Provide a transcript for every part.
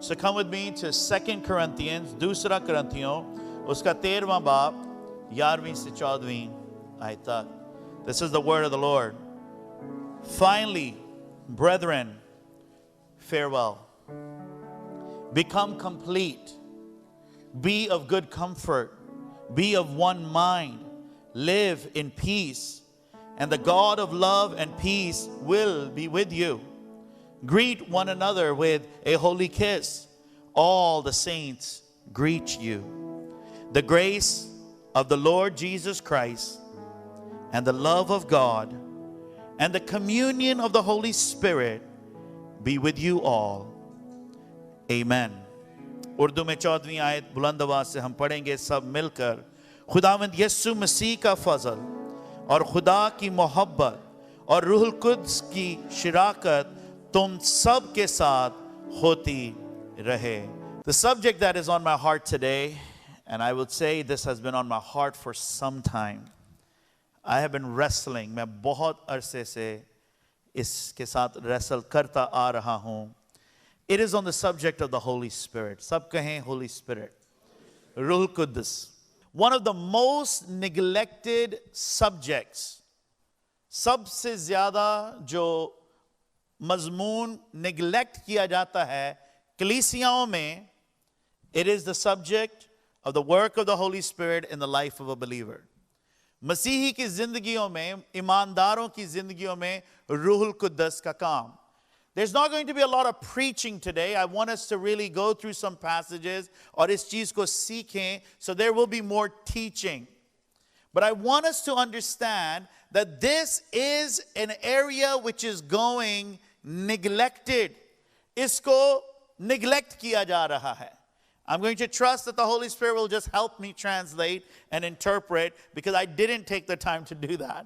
So come with me to 2 Corinthians, दूसरा करंथियों, उसका 13वां बाब, 11वीं से 14वीं आयत तक. This is the word of the Lord. Finally, brethren, farewell. Become complete. Be of good comfort. Be of one mind. Live in peace. And the God of love and peace will be with you. Greet one another with a holy kiss. All the saints greet you. The grace of the Lord Jesus Christ and the love of God and the communion of the Holy Spirit be with you all. Amen. Urdu में 14वीं आयत बुलंद आवाज से हम पढ़ेंगे सब मिलकर. खुदावंद यीशु मसीह का फजल और खुदा की मोहब्बत और रूहुल कुद्स की शराकत तुम सब के साथ होती रहे. The subject that is on my heart today, and I would say this has been on my heart for some time. I have been wrestling. मैं बहुत अरसे से इसके साथ wrestle करता आ रहा हूँ. It is on the subject of the Holy Spirit. सब कहें Holy Spirit. रूहुल कुद्स. One of the most neglected subjects. सबसे ज़्यादा जो मज़मून neglect किया जाता है कलीसियाओं में, it is the subject of the work of the Holy Spirit in the life of a believer. मसीही की जिंदगियों में, ईमानदारों की जिंदगियों में रूहुल कुद्स का काम. There's not going to be a lot of preaching today. I want us to really go through some passages और इस चीज को सीखें, so there will be more teaching. But I want us to understand that this is an area which is going neglected. इसको neglect किया जा रहा है. I'm going to trust that the Holy Spirit will just help me translate and interpret, because I didn't take the time to do that.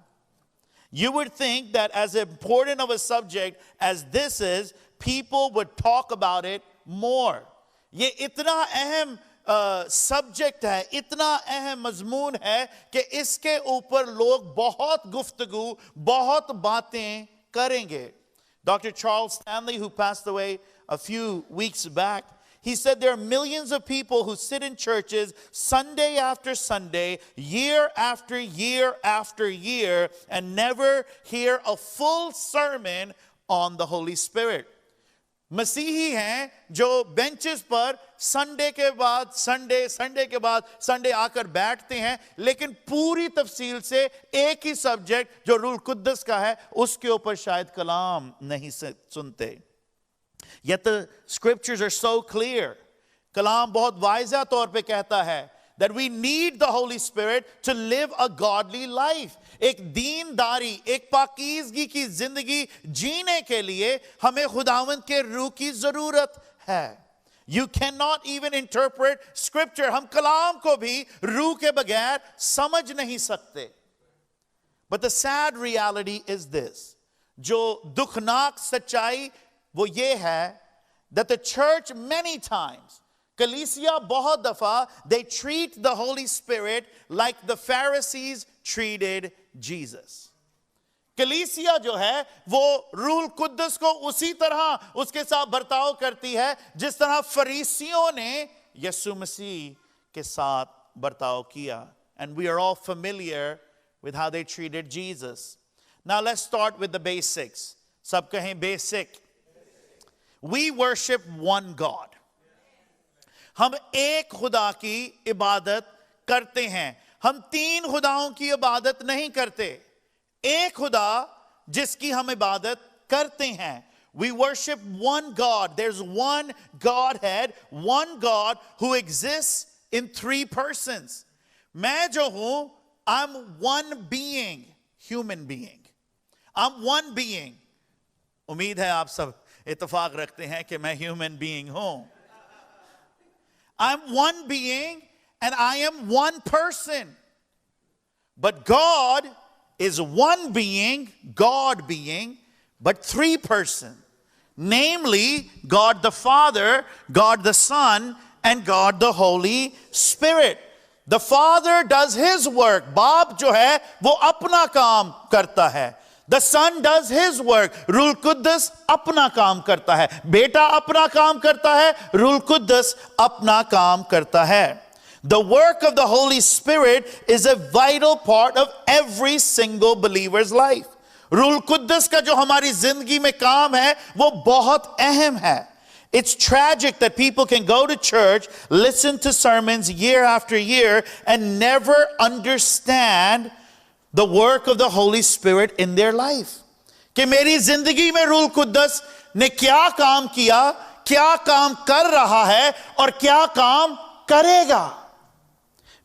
You would think that as important of a subject as this is, people would talk about it more. ये इतना अहम subject है, इतना अहम मजमून है कि इसके ऊपर लोग बहुत गुफ्तगू, बहुत बातें करेंगे. Dr. Charles Stanley, who passed away a few weeks back, he said there are millions of people who sit in churches Sunday after Sunday, year after year after year, and never hear a full sermon on the Holy Spirit. मसीही हैं जो benches पर Sunday के बाद Sunday आकर बैठते हैं, लेकिन पूरी तफसील से एक ही सब्जेक्ट जो रूहुल कुद्स का है उसके ऊपर शायद कलाम नहीं सुनते. Yet the scriptures are so clear. कलाम बहुत वाज़ह तौर पे कहता है that we need the Holy Spirit to live a godly life. एक दीनदारी, एक पाकीज़गी की जिंदगी जीने के लिए हमें खुदावंद के रूह की जरूरत है. You cannot even interpret scripture. हम कलाम को भी रूह के बगैर समझ नहीं सकते. But the sad reality is this. जो दुखनाक सच्चाई वो ये है that the church many times, कलीसिया बहुत दफा, they treat the Holy Spirit like the Pharisees treated Jesus. कलीसिया जो है वो रूहुल कुद्स को उसी तरह उसके साथ बर्ताव करती है जिस तरह फरीसियों ने यीशु मसीह के साथ बर्ताव किया. And we are all familiar with how they treated Jesus. Now let's start with the basics. सब कहें basic. We worship one God. हम एक खुदा की इबादत करते हैं. हम तीन खुदाओं की इबादत नहीं करते. एक खुदा जिसकी हम इबादत करते हैं. We worship one God. There's one Godhead, one God who exists in three persons. मैं जो हूं, I'm one being, human being. I'm one being. उम्मीद है आप सब इत्तेफाक रखते हैं कि मैं human being हूं. I'm one being and I am one person. But God is one being, God being, but three person. Namely, God the Father, God the Son, and God the Holy Spirit. The Father does his work. बाप जो है वो अपना काम करता है. The Son does his work. रूल कुद्दस अपना काम करता है. बेटा अपना काम करता है. रूल कुद्दस अपना काम करता है. The work of the Holy Spirit is a vital part of every single believer's life. रूल कुद्दस का जो हमारी जिंदगी में काम है वो बहुत अहम है. It's tragic that people can go to church, listen to sermons year after year, and never understand the work of the Holy Spirit in their life. कि मेरी जिंदगी में रूल कुद्दस ने क्या काम किया, क्या काम कर रहा है और क्या काम करेगा.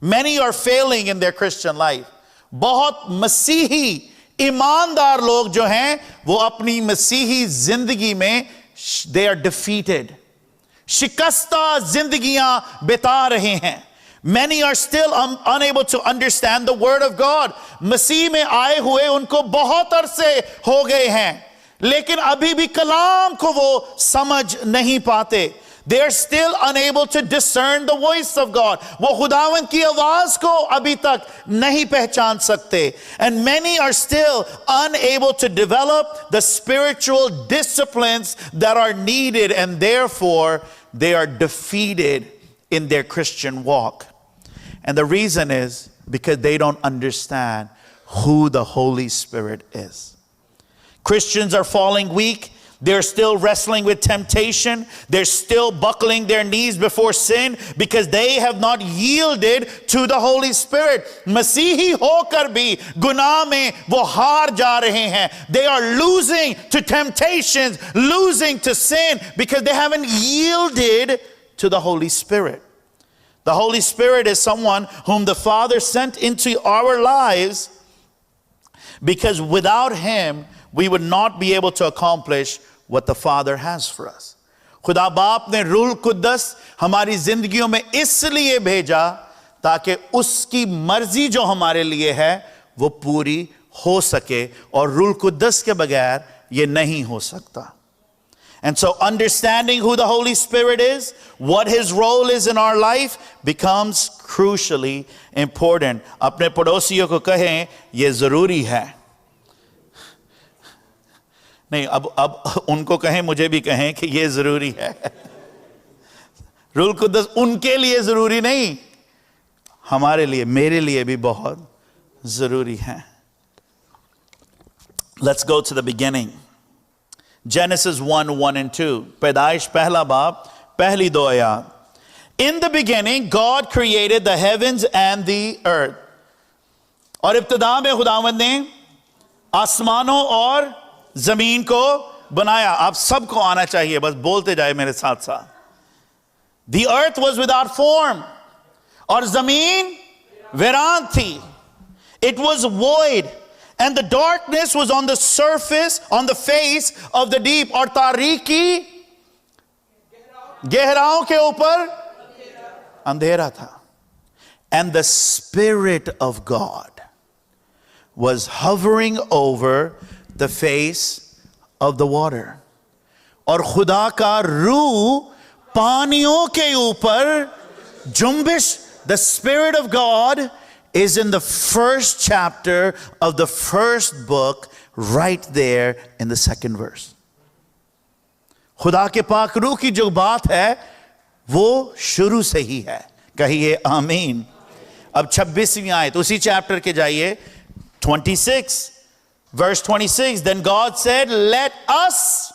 Many are failing in their Christian life. बहुत मसीही ईमानदार लोग जो हैं वो अपनी मसीही जिंदगी में they are defeated. शिकस्ता जिंदगियां बिता रहे हैं. Many are still unable to understand the word of God. मसीह में आए हुए उनको बहुत अरसे हो गए हैं, लेकिन अभी भी कलाम को वो समझ नहीं पाते. They are still unable to discern the voice of God. वो खुदावंद की आवाज को अभी तक नहीं पहचान सकते. And many are still unable to develop the spiritual disciplines that are needed, and therefore they are defeated in their Christian walk. And the reason is because they don't understand who the Holy Spirit is. Christians are falling weak. They're still wrestling with temptation. They're still buckling their knees before sin because they have not yielded to the Holy Spirit. मसीही होकर भी गुनाह में वो हार जा रहे हैं. They are losing to temptations, losing to sin because they haven't yielded to the Holy Spirit. The Holy Spirit is someone whom the Father sent into our lives because without him we would not be able to accomplish what the Father has for us. खुदा बाप ने rule कुद्दस हमारी जिंदगियों में इसलिए भेजा ताकि उसकी मर्जी जो हमारे लिए है वो पूरी हो सके, और रूल कुद्दस के बगैर ये नहीं हो सकता. And so understanding who the Holy Spirit is, what his role is in our life, becomes crucially important. अपने पड़ोसियों को कहें ये जरूरी है. नहीं, अब उनको कहें, मुझे भी कहें कि ये जरूरी है. रूल कुद्दस उनके लिए जरूरी नहीं, हमारे लिए, मेरे लिए भी बहुत जरूरी है. Let's go to the beginning. Genesis 1:1 and 2. पैदाइश पहला बाब पहली दो आयत. In the beginning God created the heavens and the earth. और इब्तिदा में खुदावंद ने आसमानों और जमीन को बनाया. आप सबको आना चाहिए, बस बोलते जाए मेरे साथ साथ. The earth was without form. और जमीन वीरान थी. It was void. And the darkness was on the surface, on the face of the deep. और तारीकी गहराओं के ऊपर अंधेरा था. And the Spirit of God was hovering over the face of the water. और खुदा का रूह पानियों के ऊपर जुम्बिश. The Spirit of God is in the first chapter of the first book, right there in the second verse. खुदा के पाक रूह की जो बात है वो शुरू से ही है. कहिए आमीन. अब 26वीं आयत उसी चैप्टर के जाइए. 26 verse 26. Then God said, let us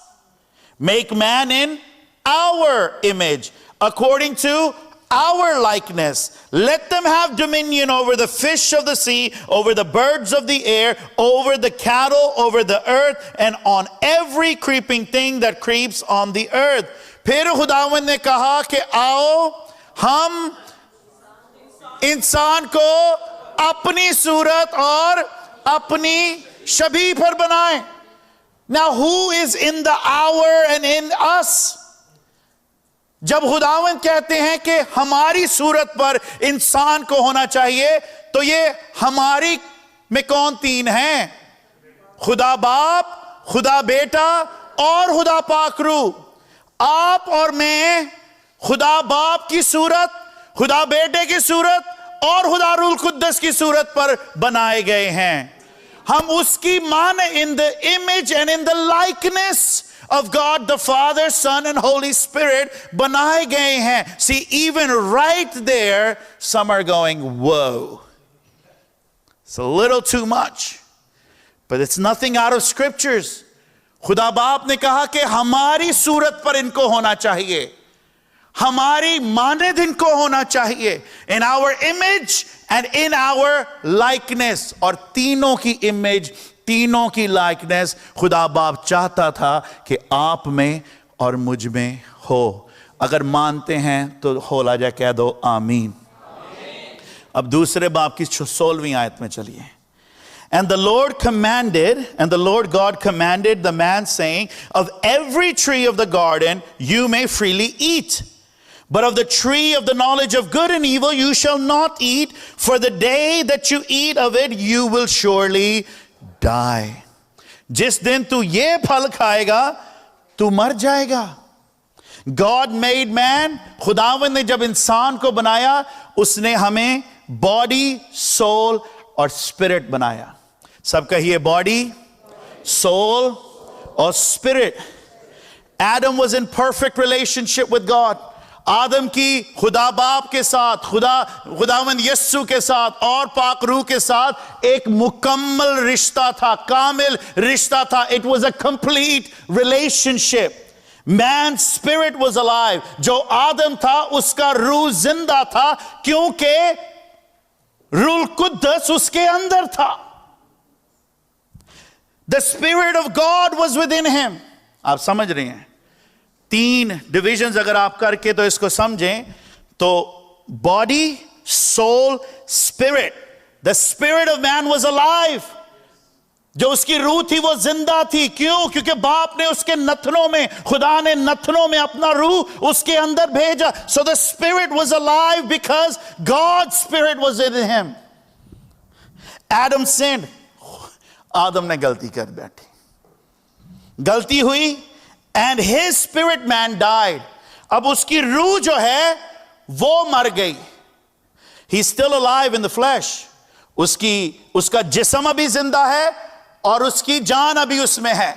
make man in our image, according to our likeness. Let them have dominion over the fish of the sea, over the birds of the air, over the cattle, over the earth, and on every creeping thing that creeps on the earth. फिर खुदावंद ने कहा कि आओ हम इंसान को अपनी सूरत और अपनी शबीह पर बनाएं. Now who is in the hour and in us? जब खुदावंद कहते हैं कि हमारी सूरत पर इंसान को होना चाहिए, तो ये हमारी में कौन तीन हैं? खुदा बाप, खुदा बेटा और खुदा पाक रूह. आप और मैं खुदा बाप की सूरत, खुदा बेटे की सूरत और खुदा रूल कुद्दस की सूरत पर बनाए गए हैं. हम उसकी मान in the image and in the likeness of God the Father, Son and Holy Spirit बनाए गए हैं. See, even right there, some are going, whoa. It's a little too much. But it's nothing out of scriptures. खुदा बाप ने कहा कि हमारी सूरत पर इनको होना चाहिए, हमारी मानद इनको होना चाहिए, in our image and in our likeness. और तीनों की image, तीनों की likeness खुदा बाप चाहता था कि आप में और मुझ में हो. अगर मानते हैं तो होला जाए, कह दो आमीन. अब दूसरे बाप की 16वीं आयत में चलिए. And the Lord God commanded the man, saying, of every tree of the garden you may freely eat, but of the tree of the knowledge of good and evil you shall not eat, for the day that you eat of it you will surely die. जिस दिन तू ये फल खाएगा तू मर जाएगा. God made man, खुदावंद ने जब इंसान को बनाया उसने हमें बॉडी, सोल और स्पिरिट बनाया. सब कहिए बॉडी, सोल और spirit. Adam was in perfect relationship with God. आदम की खुदा बाप के साथ, खुदावंद यस्सु के साथ और पाक रूह के साथ एक मुकम्मल रिश्ता था, कामिल रिश्ता था. It was a complete relationship. Man's spirit was alive. जो आदम था उसका रूह जिंदा था, क्योंकि रूह कुद्दस उसके अंदर था. The Spirit of God was within him. आप समझ रहे हैं? 3 divisions अगर आप करके तो इसको समझें तो body, soul, spirit. The spirit of man was alive. जो उसकी रूह थी वो जिंदा थी. क्यों? क्योंकि बाप ने उसके नथनों में, खुदा ने नथनों में अपना रूह उसके अंदर भेजा. So the spirit was alive because God's spirit was in him. Adam sinned. आदम ने गलती कर बैठी, गलती हुई, and his spirit man died. अब उसकी रूह जो है वो मर गई. He's still alive in the flesh. उसका जिस्म अभी जिंदा है और उसकी जान अभी उसमें है,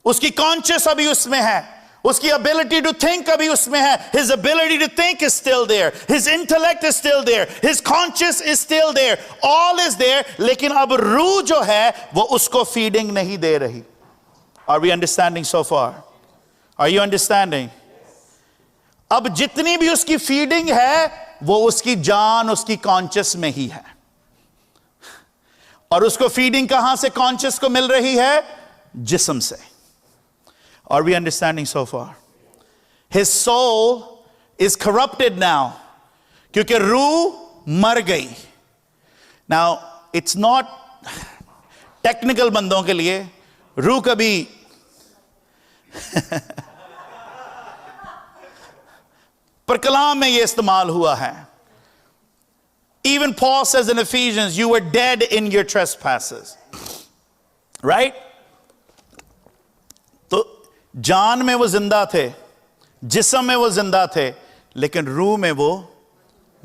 उसकी कॉन्शियस अभी उसमें है, उसकी ability to think अभी उसमें है. His ability to think is still there, his intellect is still there, his conscience is still there, all is there. लेकिन अब रूह जो है वो उसको feeding नहीं दे रही. Are we understanding so far? Are you understanding? अब जितनी भी उसकी feeding है वो उसकी जान, उसकी conscious में ही है. और उसको feeding कहां से conscious को मिल रही है? जिस्म से. Are we understanding so far? His soul is corrupted now, क्योंकि रूह मर गई. Now it's not technical बंदों के लिए रूह कभी पर कलाम में ये इस्तेमाल हुआ है. Even Paul says in Ephesians, you were dead in your trespasses, right? तो जान में वो जिंदा थे, जिस्म में वो जिंदा थे, लेकिन रूह में वो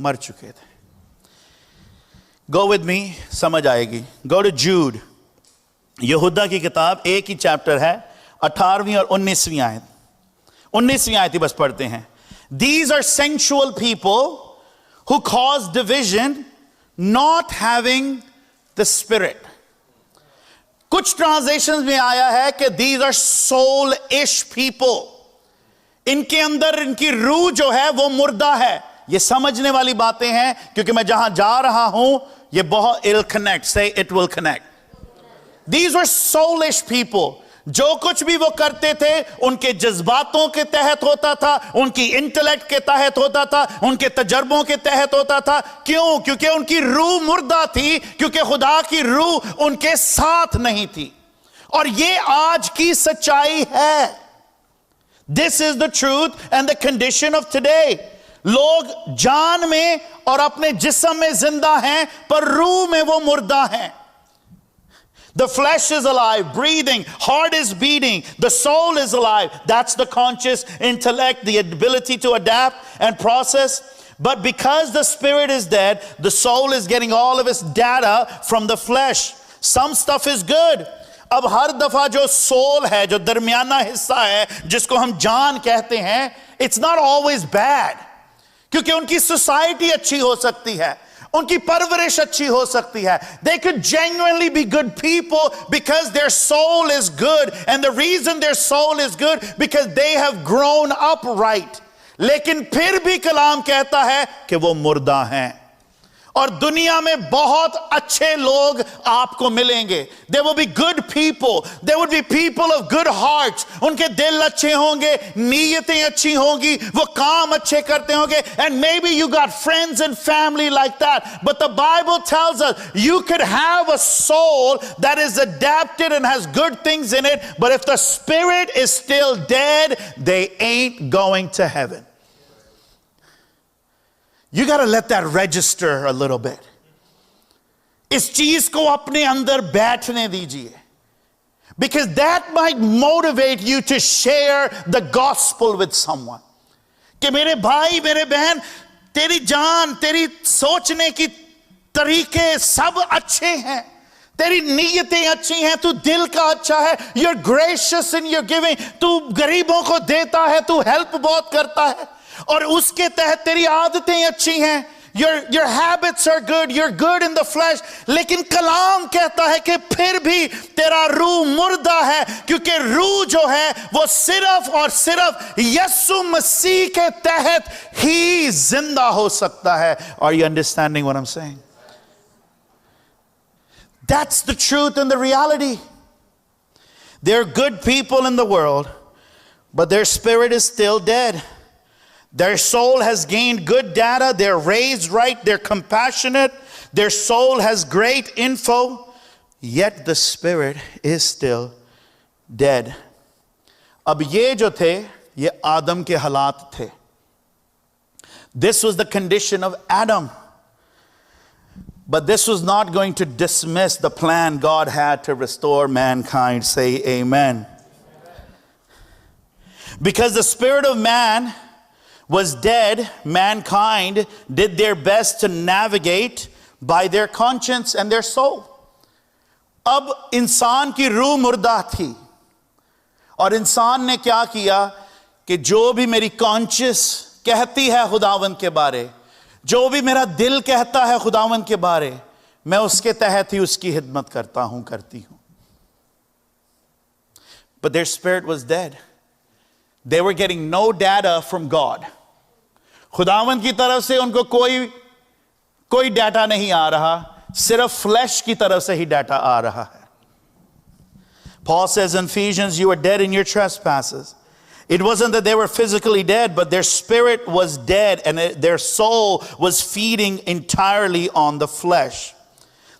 मर चुके थे. Go with me, समझ आएगी. Go to Jude. यहूदा की किताब 1 ही चैप्टर है, 18वीं और 19वीं आयत. 19वीं आयत ही बस पढ़ते हैं. These are sensual people who cause division, not having the Spirit. कुछ ट्रांसलेशंस में आया है कि these are soul-ish people. इनके अंदर इनकी रूह जो है वो मुर्दा है. ये समझने वाली बातें हैं, क्योंकि मैं जहां जा रहा हूं ये बहुत it'll connect. Say it will connect. These were soulish people. जो कुछ भी वो करते थे उनके जज्बातों के तहत होता था, उनकी इंटेलेक्ट के तहत होता था, उनके तजर्बों के तहत होता था. क्यों? क्योंकि उनकी रूह मुर्दा थी, क्योंकि खुदा की रूह उनके साथ नहीं थी. और ये आज की सच्चाई है. This is the truth and the condition of today. लोग जान में और अपने जिस्म में जिंदा हैं, पर रूह में वो मुर्दा हैं. The flesh is alive, breathing, heart is beating, the soul is alive. That's the conscious intellect, the ability to adapt and process. But because the spirit is dead, the soul is getting all of its data from the flesh. some stuff is good. अब हर दफा जो soul है, जो दरमियाना हिस्सा है, जिसको हम जान कहते हैं, it's not always bad. क्योंकि उनकी सोसाइटी अच्छी हो सकती है, उनकी परवरिश अच्छी हो सकती है. They could genuinely be good people because their soul is good, and the reason their soul is good because they have grown up right. लेकिन फिर भी कलाम कहता है कि वो मुर्दा हैं. और दुनिया में बहुत अच्छे लोग आपको मिलेंगे. There will be good people. There would be people of good hearts. उनके दिल अच्छे होंगे, नीयतें अच्छी होंगी, वो काम अच्छे करते होंगे. And maybe you got friends and family like that. But the Bible tells us you could have a soul that is adapted and has good things in it. But if the spirit is still dead, they ain't going to heaven. You got to let that register a little bit. इस चीज को अपने अंदर बैठने दीजिए. Because that might motivate you to share the gospel with someone. कि मेरे भाई, मेरे बहन, तेरी जान, तेरी सोचने की तरीके सब अच्छे हैं. तेरी नीयतें अच्छी हैं, तू दिल का अच्छा है. You're gracious in your giving. तू गरीबों को देता है, तू help बहुत करता है. और उसके तहत तेरी आदतें अच्छी हैं. Your habits are good. You're good in the flesh. लेकिन कलाम कहता है कि फिर भी तेरा रूह मुर्दा है, क्योंकि रूह जो है वो सिर्फ और सिर्फ यीशु मसीह के तहत ही जिंदा हो सकता है. Are you understanding what I'm saying? That's the truth and the reality. There are good people in the world, but their spirit is still dead. Their soul has gained good data. They're raised right. They're compassionate. Their soul has great info. Yet the spirit is still dead. अब ये जो थे, ये आदम के हालात थे. This was the condition of Adam. But this was not going to dismiss the plan God had to restore mankind. Say amen. Because the spirit of man was dead, mankind did their best to navigate by their conscience and their soul. अब इंसान की रूह मुर्दा थी, और इंसान ने क्या किया कि जो भी मेरी कॉन्शियस कहती है खुदावंद के बारे, जो भी मेरा दिल कहता है खुदावंद के बारे, मैं उसके तहत ही उसकी खिदमत करता हूं, करती हूं. But their spirit was dead. They were getting no data from God. खुदावंद की तरफ से उनको कोई डाटा नहीं आ रहा, सिर्फ फ्लैश की तरफ से ही डाटा आ रहा है. Paul says in Ephesians, you were dead in your trespasses. It wasn't that they were physically dead, but their spirit was dead and their soul was feeding entirely on the flesh.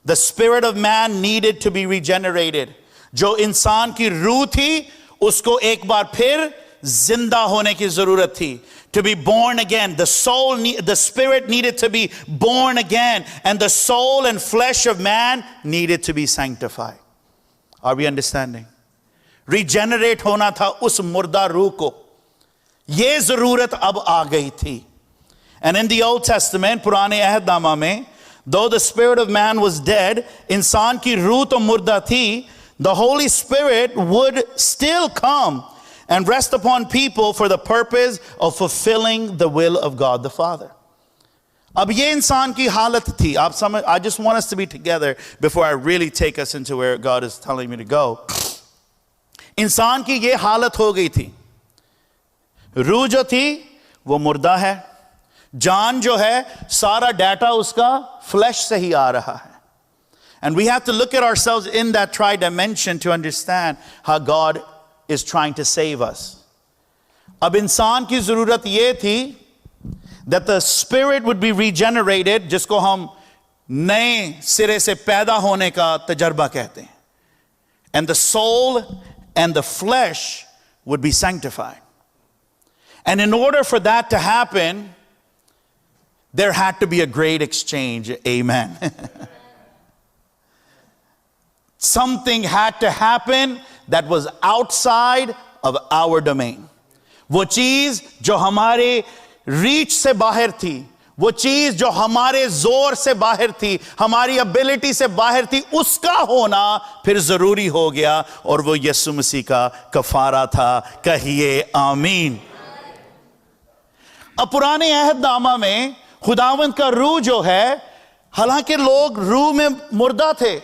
The spirit of man needed to be regenerated. जो इंसान की रूह थी, उसको एक बार फिर जिंदा होने की जरूरत थी. To be born again. The spirit needed to be born again. And the soul and flesh of man needed to be sanctified. Are we understanding? Regenerate होना था उस मुर्दा रूह को. ये जरूरत अब आ गई थी. And in the Old Testament, पुराने अहदनामा में, though the spirit of man was dead, इंसान की रूह तो मुर्दा थी, the Holy Spirit would still come and rest upon people for the purpose of fulfilling the will of God the Father. अब ये इंसान की हालत थी. आप समझ, I just want us to be together before I really take us into where God is telling me to go. इंसान की ये हालत हो गई थी. रूह जो थी वो मुर्दा है. जान जो है, सारा डाटा उसका फ्लैश से ही आ रहा है. And we have to look at ourselves in that tri-dimension to understand how God is trying to save us. अब इंसान की जरूरत ये थी that the spirit would be regenerated, जिसको हम नए सिरे से पैदा होने का तजर्बा कहते हैं. And the soul and the flesh would be sanctified. And in order for that to happen, there had to be a great exchange. Amen. Something had to happen that was outside of our domain. वो चीज जो हमारे reach से बाहर थी, वो चीज जो हमारे जोर से बाहर थी, हमारी एबिलिटी से बाहर थी, उसका होना फिर जरूरी हो गया, और वो यीशु मसीह का कफारा था। कहिए आमीन। अब पुराने अहदनामा में खुदावंद का रूह जो है, हालांकि लोग रूह में मुर्दा थे,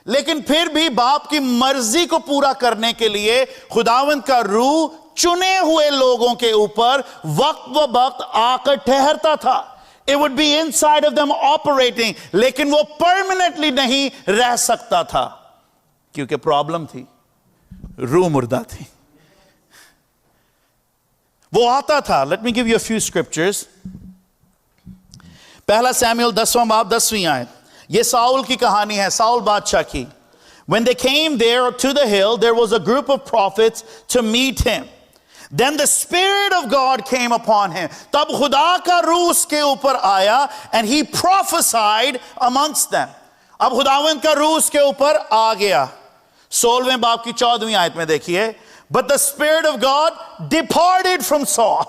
लेकिन फिर भी बाप की मर्जी को पूरा करने के लिए खुदावंद का रूह चुने हुए लोगों के ऊपर वक्त व वक्त आकर ठहरता था। It would be inside of them operating, लेकिन वो परमानेंटली नहीं रह सकता था, क्योंकि प्रॉब्लम थी, रूह मुर्दा थी। वो आता था। Let me give you a few scriptures. पहला सैमुएल 10वां बाब 10वीं आयत। ये साउल की कहानी है, साउल बादशाह की। When they came there to the hill, there was a group of prophets to meet him. Then the Spirit of God came upon him. तब खुदा का रूह उसके ऊपर आया, and he prophesied amongst them. अब खुदावंद का रूह उसके ऊपर आ गया। 16वें बाब की 14वीं आयत में देखिए, but the Spirit of God departed from Saul.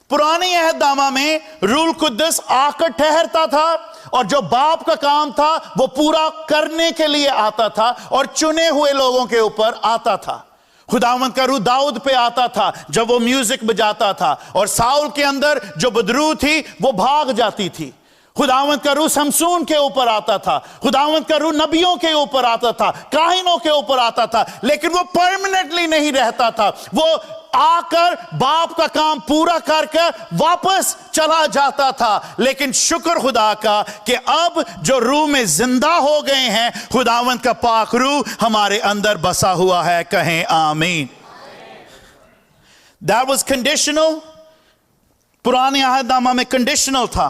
पुराने अहदनामा में रूह कुद्दस आकर ठहरता था, और जो बाप का काम था वो पूरा करने के लिए आता था, और चुने हुए लोगों के ऊपर आता था। खुदावंद का रूह दाऊद पे आता था जब वो म्यूजिक बजाता था, और साउल के अंदर जो बदरू थी वो भाग जाती थी। खुदावंद का रूह शमसून के ऊपर आता था, खुदावंद का रूह नबियों के ऊपर आता था, काहिनों के ऊपर आता था, लेकिन वो परमानेंटली नहीं रहता था। वो आकर बाप का काम पूरा करके वापस चला जाता था। लेकिन शुक्र खुदा का कि अब जो रूह में जिंदा हो गए हैं, खुदावंद का पाक रूह हमारे अंदर बसा हुआ है। कहें आमीन। That was conditional. पुराने अहदनामा में कंडीशनल था,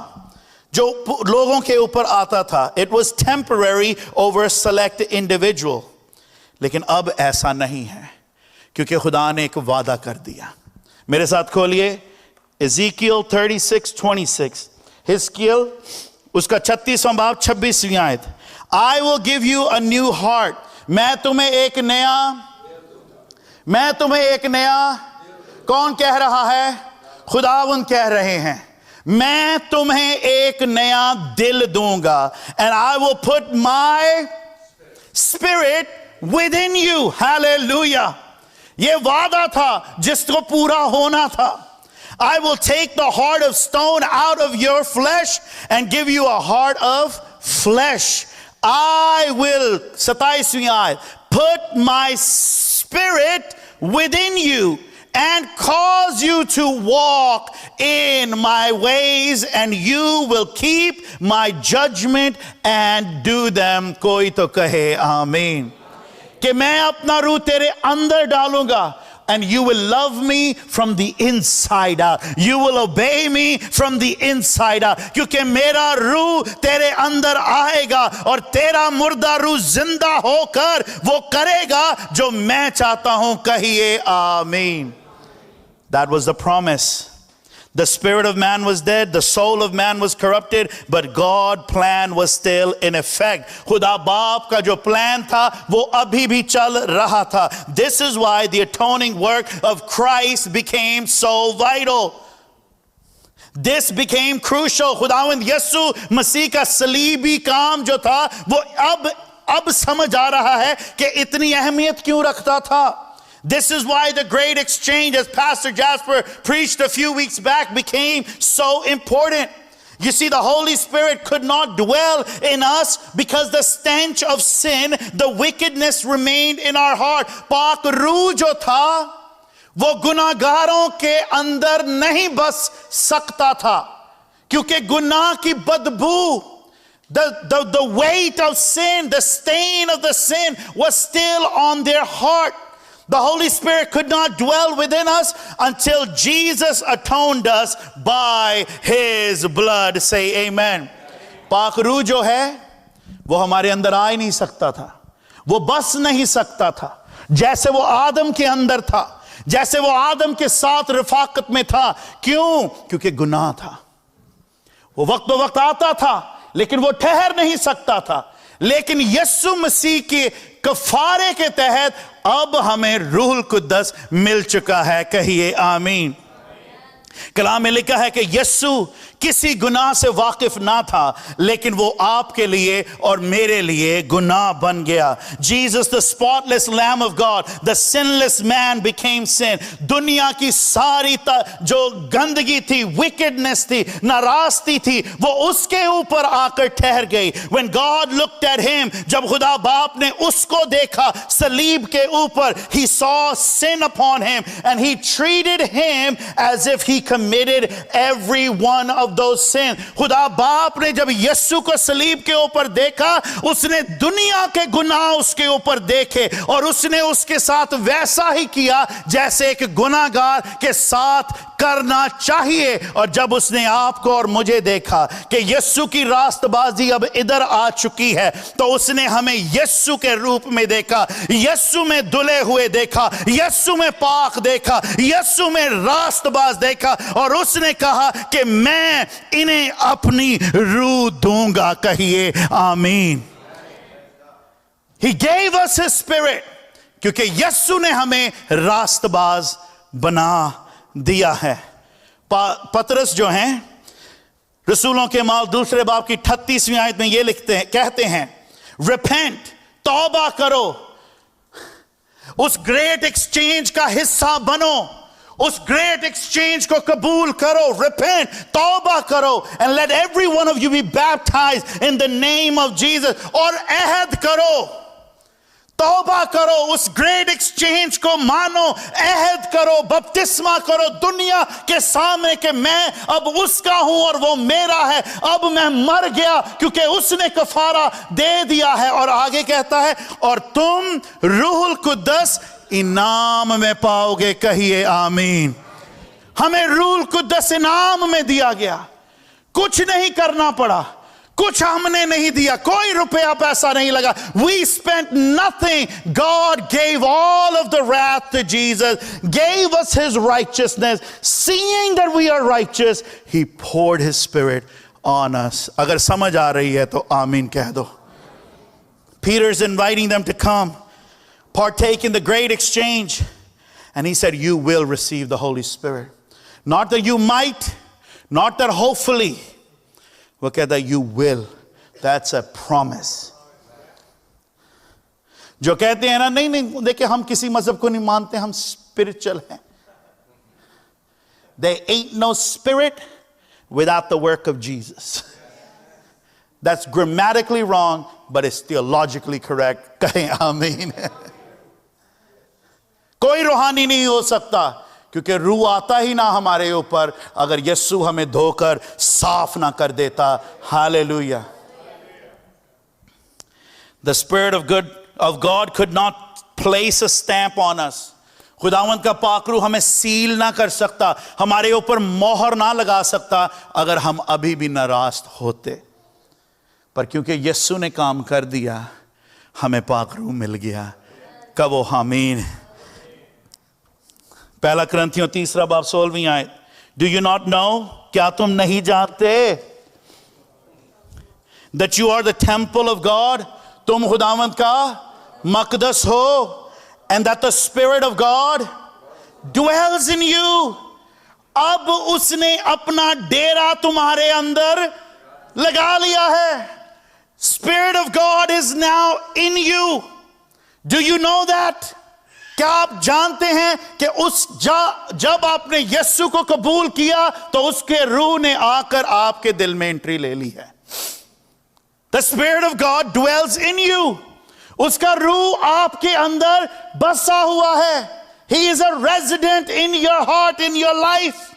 जो लोगों के ऊपर आता था। It was temporary over a select individual. लेकिन अब ऐसा नहीं है, क्योंकि खुदा ने एक वादा कर दिया। मेरे साथ खोलिए Ezekiel 36:26। हिजकिय्याल उसका 36वां बाब 26वीं आयत। I will give you a new heart. मैं तुम्हें एक नया कौन कह रहा है? खुदावंद कह रहे हैं, मैं तुम्हें एक नया दिल दूंगा, and I will put my spirit within you. Hallelujah. ये वादा था जिसको पूरा होना था। I will take the heart of stone out of your flesh and give you a heart of flesh. I will, 27वीं आयत, put my spirit within you and cause you to walk in my ways, and you will keep my judgment and do them. कोई तो कहे आमीन। कि मैं अपना रूह तेरे अंदर डालूंगा, and you will love me from the inside out. You will obey me from the inside out. क्योंकि मेरा रूह तेरे अंदर आएगा, और तेरा मुर्दा रूह जिंदा होकर वो करेगा जो मैं चाहता हूं। कहिए आमीन। That was the promise. The spirit of man was dead, the soul of man was corrupted, but God's plan was still in effect. खुदा बाप का जो प्लान था वो अभी भी चल रहा था. This is why the atoning work of Christ became so vital. This became crucial. खुदावंद यीशु मसीह का सलीबी काम जो था वो अब समझ आ रहा है कि इतनी अहमियत क्यों रखता था. This is why the great exchange, as Pastor Jasper preached a few weeks back, became so important. You see, the Holy Spirit could not dwell in us because the stench of sin, the wickedness remained in our heart. पाक रूह जो था वो गुनाहगारों के अंदर नहीं बस सकता था, क्योंकि गुनाह की बदबू, the weight of sin, the stain of the sin was still on their heart. The Holy Spirit could not dwell within us until Jesus atoned us by His blood. Say amen. पाक रूह जो है वो हमारे अंदर आ ही नहीं सकता था, वो बस नहीं सकता था. जैसे वो आदम के अंदर था, जैसे वो आदम के साथ रफाकत में था. क्यों? क्योंकि गुनाह था. वो वक्त वक्त आता था लेकिन वो ठहर नहीं सकता था. लेकिन यीशु मसीह के कफारे के तहत अब हमें रूहुल कुद्दस मिल चुका है. कहिए आमीन. कलाम में लिखा है कि यीशु किसी गुनाह से वाकिफ ना था, लेकिन वो आपके लिए और मेरे लिए गुनाह बन गया. Jesus the spotless lamb of God, the sinless man became sin. दुनिया की सारी जो गंदगी थी, wickedness थी, नाराज़गी थी, वो उसके ऊपर आकर ठहर गई. When God looked at him, जब खुदा बाप ने उसको देखा सलीब के ऊपर, he saw sin upon him and he treated him as if he committed every one of those sins. खुदा बाप ने जब यीशु को सलीब के ऊपर देखा, उसने दुनिया के गुनाह उसके ऊपर देखे और उसने उसके साथ वैसा ही किया जैसे एक गुनाहगार के साथ करना चाहिए. और जब उसने आपको और मुझे देखा कि यीशु की रास्तबाजी अब इधर आ चुकी है, तो उसने हमें यीशु के रूप में देखा, यीशु में धुले हुए देखा, यीशु में पाक देखा, यीशु में रास्तबाज देखा, और उसने कहा कि मैं इन्हें अपनी रूह दूंगा. कहिए आमीन. He gave us his spirit, क्योंकि यीशु ने हमें रास्तबाज बना दिया है. पतरस जो हैं रसूलों के माल दूसरे बाब की 38वीं आयत में ये लिखते हैं, कहते हैं, रिपेंट, तौबा करो, उस ग्रेट एक्सचेंज का हिस्सा बनो, उस ग्रेट एक्सचेंज को कबूल करो. रिपेंट, तौबा करो, and let every one of you be baptised in the name of Jesus. और अहद करो, तौबा करो, उस ग्रेट एक्सचेंज को मानो, अहद करो, बपतिस्मा करो दुनिया के सामने कि मैं अब उसका हूं और वो मेरा है. अब मैं मर गया क्योंकि उसने कफारा दे दिया है. और आगे कहता है, और तुम रूहुल कुद्दस इनाम में पाओगे. कहिए आमीन. हमें रूहुल कुद्दस इनाम में दिया गया. कुछ नहीं करना पड़ा, कुछ हमने नहीं दिया, कोई रुपया पैसा नहीं लगा. We spent nothing. God gave all of the wrath to Jesus, gave us his righteousness. Seeing that we are righteous, he poured his spirit on us. अगर समझ आ रही है तो आमीन कह दो. Peter's inviting them to come, partake in the great exchange. And he said, you will receive the Holy Spirit. Not that you might, not that hopefully. वो कहता है you will. That's a promise. जो कहते हैं ना, नहीं देखिए हम किसी मजहब को नहीं मानते, हम स्पिरिचुअल हैं. There ain't no spirit without the work of Jesus. That's grammatically wrong, but it's theologically correct. कहें आमीन. कोई रूहानी नहीं हो सकता, क्योंकि रूह आता ही ना हमारे ऊपर अगर यीशु हमें धोकर साफ ना कर देता. Hallelujah. The Spirit of God could not place a stamp on us. खुदावंद का पाक रूह हमें सील ना कर सकता, हमारे ऊपर मोहर ना लगा सकता अगर हम अभी भी नाराज होते. पर क्योंकि यीशु ने काम कर दिया, हमें पाक रूह मिल गया. कब वो आमीन. पहला करंथियों 3 बाब 16वीं आयत. डू यू नॉट नो, क्या तुम नहीं जानते, that you are the temple of God, तुम खुदावंद का मकदस हो, and that the spirit of God dwells in you. अब उसने अपना डेरा तुम्हारे अंदर लगा लिया है. Spirit of God is now in you. Do you know that? क्या आप जानते हैं कि जब आपने यीशु को कबूल किया तो उसके रूह ने आकर आपके दिल में एंट्री ले ली है. The Spirit of God dwells in you. उसका रूह आपके अंदर बसा हुआ है. He is a resident in your heart, in your life.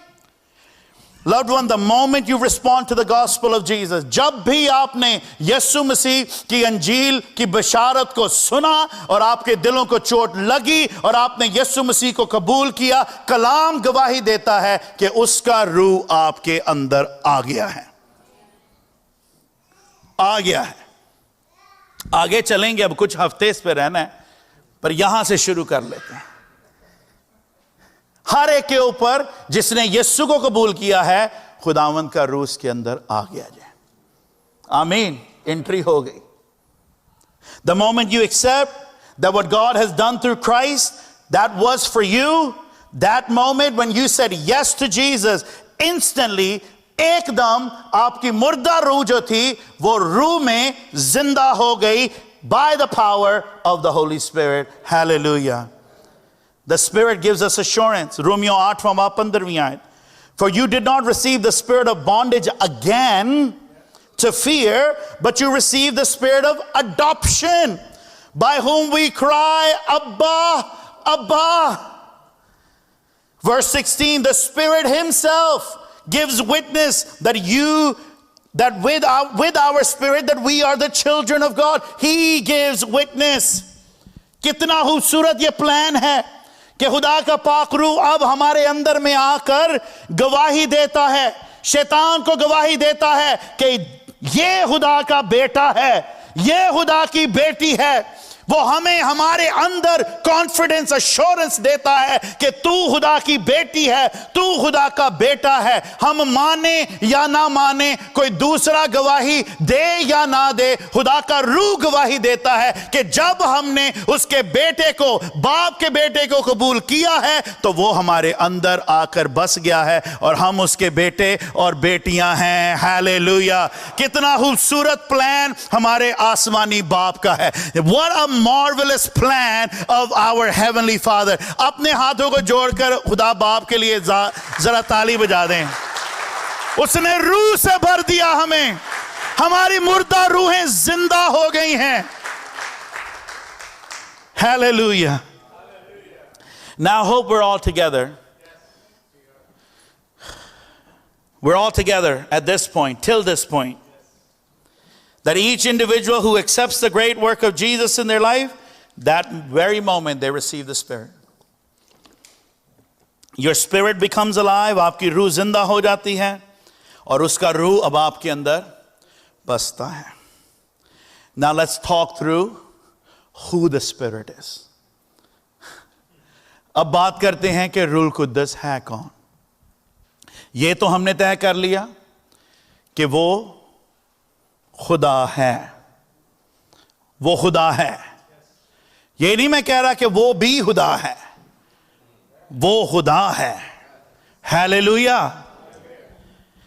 Loved one, the moment you respond to the gospel of Jesus, जब भी आपने यीशु मसीह की अंजील की बशारत को सुना और आपके दिलों को चोट लगी और आपने यीशु मसीह को कबूल किया, कलाम गवाही देता है कि उसका रूह आपके अंदर आ गया है. आ गया है. आगे चलेंगे, अब कुछ हफ्ते इस पे रहना है, पर यहां से शुरू कर लेते हैं. हर एक के ऊपर जिसने यीशु को कबूल किया है, खुदावंद का रूह के अंदर आ गया जाए. आमीन. एंट्री हो गई. The moment you accept that what God has done through Christ, that was for you, that moment when you said yes to Jesus, instantly एकदम आपकी मुर्दा रूह जो थी वो रूह में जिंदा हो गई by the power of the Holy Spirit. Hallelujah. The Spirit gives us assurance. Romeo 8 15वीं आयत. For you did not receive the spirit of bondage again to fear, but you received the spirit of adoption, by whom we cry, Abba, Abba. Verse 16, the Spirit Himself gives witness that with our spirit that we are the children of God. He gives witness. कितना खूबसूरत ये plan है कि खुदा का पाक रूह अब हमारे अंदर में आकर गवाही देता है, शैतान को गवाही देता है कि ये खुदा का बेटा है, ये खुदा की बेटी है। वो हमें हमारे अंदर कॉन्फिडेंस एश्योरेंस देता है कि तू खुदा की बेटी है, तू खुदा का बेटा है। हम माने या ना माने, कोई दूसरा गवाही दे या ना दे, खुदा का रूह गवाही देता है कि जब हमने उसके बेटे को, बाप के बेटे को कबूल किया है तो वो हमारे अंदर आकर बस गया है और हम उसके बेटे और बेटियां हैं। हालेलुया। कितना खूबसूरत प्लान हमारे आसमानी बाप का है। What a marvelous plan of our heavenly Father. अपने हाथों को जोड़कर खुदा बाप के लिए जरा ताली बजा दें। उसने रूह से भर दिया हमें, हमारी मुर्दा रूहें जिंदा हो गई हैं। Hallelujah. Now I hope we're all together. We're all together at this point, till this point. That each individual who accepts the great work of Jesus in their life, that very moment they receive the Spirit. Your spirit becomes alive, आपकी रूह जिंदा हो जाती है और उसका रूह अब आपके अंदर बसता है. Now let's talk through who the Spirit is. अब बात करते हैं कि रूह कुद्दस है कौन. ये तो हमने तय कर लिया कि वो खुदा है, वो खुदा है. ये नहीं मैं कह रहा कि वो भी खुदा है, वो खुदा है. Hallelujah.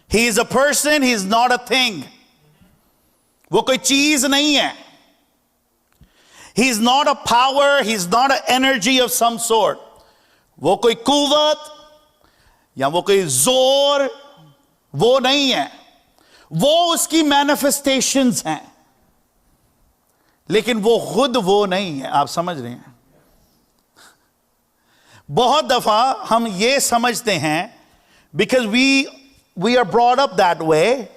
He is a person, he is not a thing. वो कोई चीज नहीं है. He is not a power, he is not an energy of some sort. वो कोई कुव्वत या वो कोई जोर वो नहीं है. वो उसकी मैनिफेस्टेशंस हैं, लेकिन वो खुद वो नहीं है. आप समझ रहे हैं. बहुत दफा हम ये समझते हैं, because we are brought up that way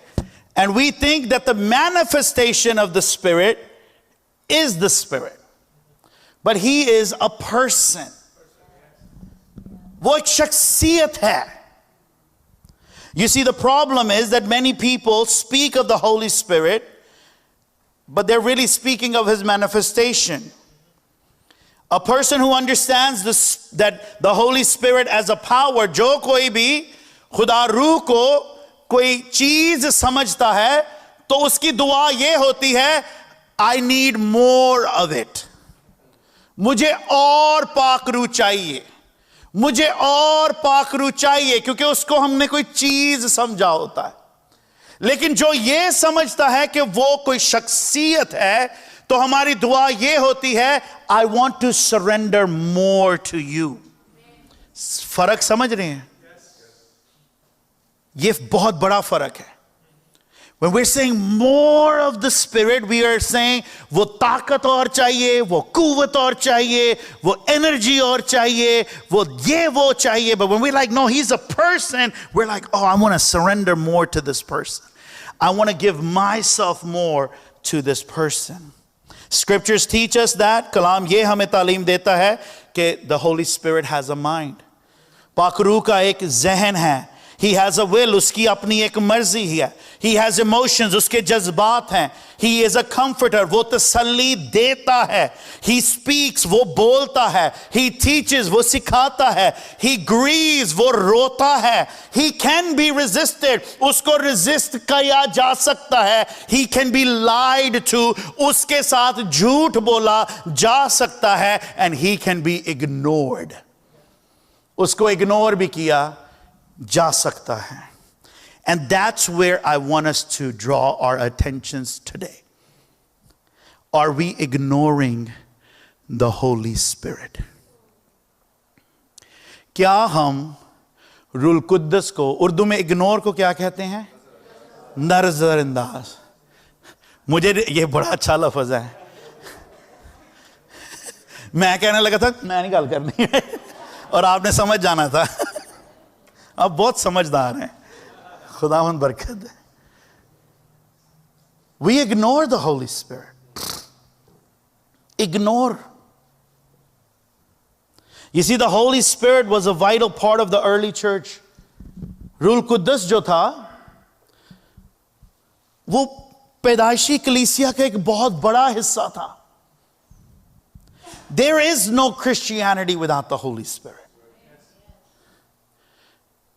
and we think that the manifestation of the Spirit is the Spirit, but he is a person. वो एक शख्सियत है. You see, the problem is that many people speak of the Holy Spirit, but they're really speaking of his manifestation. A person who understands this, that the Holy Spirit as a power, जो कोई भी खुदा रूह को कोई चीज समझता है तो उसकी दुआ ये होती है, I need more of it. मुझे और पाक रूह चाहिए, मुझे और पाक रूह चाहिए, क्योंकि उसको हमने कोई चीज समझा होता है. लेकिन जो ये समझता है कि वो कोई शख्सियत है, तो हमारी दुआ ये होती है, I want to surrender more to you. फर्क समझ रहे हैं? ये बहुत बड़ा फर्क है. When we're saying more of the Spirit, we are saying वो ताकत और चाहिए, वो कुव्वत और चाहिए, वो energy और चाहिए, वो चाहिए. But when we're like, no, he's a person, we're like, oh, I want to surrender more to this person. I want to give myself more to this person. Scriptures teach us that. कलाम ये हमें तालीम देता है कि the Holy Spirit has a mind. पाक रूह का एक ज़हन है. He has a will, उसकी अपनी एक मर्जी है. He has emotions, उसके जज्बात हैं. He is a comforter, वो तसल्ली देता है. He speaks, वो बोलता है. He teaches, वो सिखाता है. He grieves, वो रोता है. He can be resisted, उसको resist किया जा सकता है. He can be lied to, उसके साथ झूठ बोला जा सकता है. And he can be ignored. उसको इग्नोर भी किया जा सकता है. And that's where I want us to draw our attentions today. Are we ignoring the Holy Spirit? क्या हम रूल कुद्दस को, उर्दू में इग्नोर को क्या कहते हैं? नजरअंदाज. मुझे ये बड़ा अच्छा लफ्ज है. मैं कहने लगा था मैं नहीं गल करनी है और आपने समझ जाना था. आप बहुत समझदार हैं, खुदावंद बरकत दे. We ignore the Holy Spirit. Ignore. You see, the Holy Spirit was a vital part of the early church. रूल कुद्दस जो था वो पैदाइशी कलीसिया का एक बहुत बड़ा हिस्सा था. There is no Christianity without the Holy Spirit.